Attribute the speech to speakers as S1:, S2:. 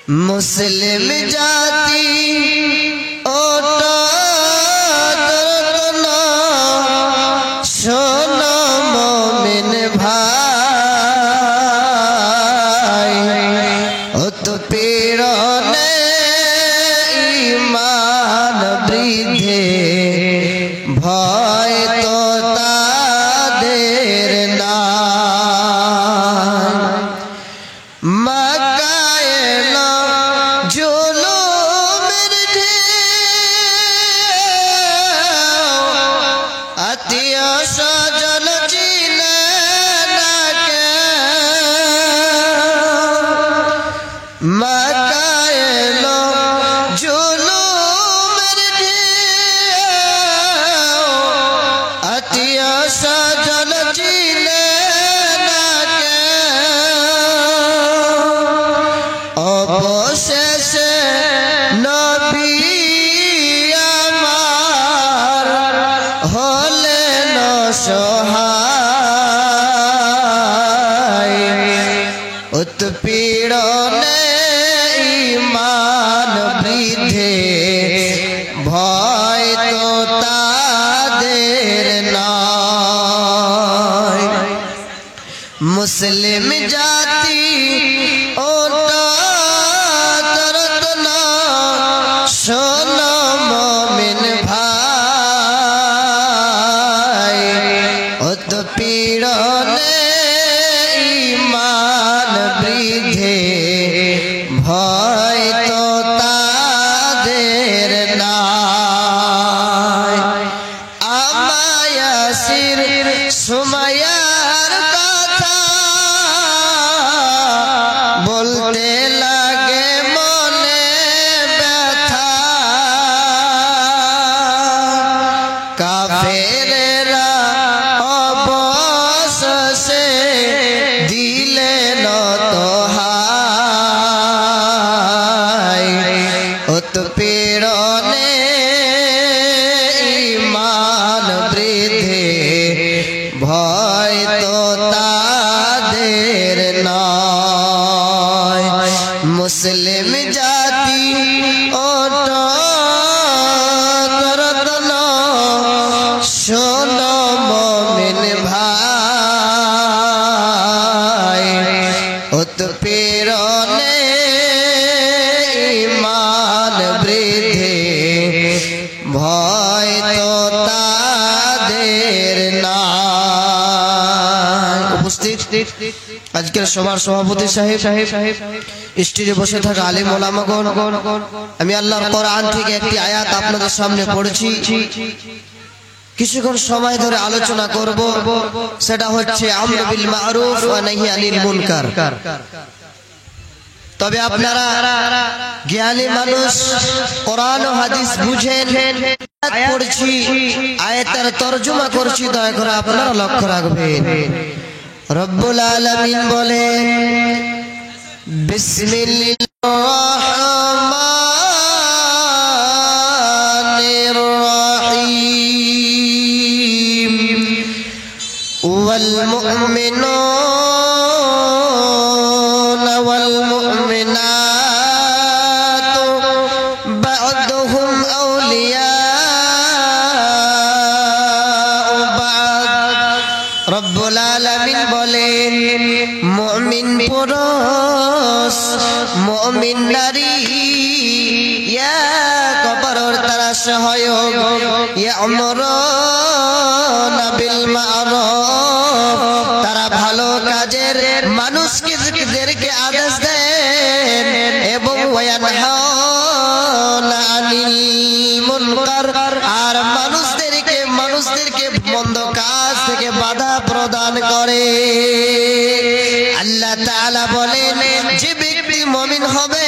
S1: मुस्लिम जाति ओटा दर्दना सोना मोमिन भाई उत पीड़ने ईमान वृद्धे भय तो तादेर ना उत्पीड़ने ईमान वृद्धे भय तो तादेर नाय मुस्लिम जाति ओटा दर्दना सोना मोमिन भाई उत्पीड़ने ईमान वृद्धे भय तो तादेर नाय আমায়াসির সুমাইয়ার কথা বলতে লাগে মনে ব্যথা কাফেরেরা অবশেষে দিলেন দোহাই उत्पीड़ने ईमान वृद्धे भय तो तादेर नाय मुस्लिम जाति ओटा दर्दना सोना मोमिन भाई उत्पीड़ने ईमान वृद्धे भय तो तादेर नाय उपस्थित আজকের সভার সভাপতি সাহেব স্টেজে বসে থাকা আলেম ওলামাগণ আমি আল্লাহর কোরআন থেকে একটি আয়াত আপনাদের সামনে পড়েছি কিছুক্ষণ সময় ধরে আলোচনা করব সেটা হচ্ছে আমর বিল মারুফ ওয়া নাহি আনিল মুনকার তবে আপনারা জ্ঞানী মানুষ কোরআন ও হাদিস বুঝেন আয়াত পড়ছি আয়াতের তরজমা করছি দয়া করে আপনারা লক্ষ্য রাখবেন রব্বুল আলামিন বলেন বিসমিল্লাহির রহমানির রহিম ওয়াল মুমিনুনা ওয়াল মুমিনাতু বা'দুহুম আউলিয়াউ বা'দ রব্বুল আলামিন বলেন মুমিন পুরুষ মুমিন নারী এক অপরের দ্বারা সহায়ক ইয়ামুরুনা বিল মা'রুফ তারা ভালো কাজের মানুষদেরকে আদেশ দেন এবং ওয়ায়ানহাউনা আনিল মুনকার আর মানুষদেরকে মন্দ কাজ থেকে বাধা প্রদান করে আল্লাহ তাআলা বলেন যে ব্যক্তি মুমিন হবে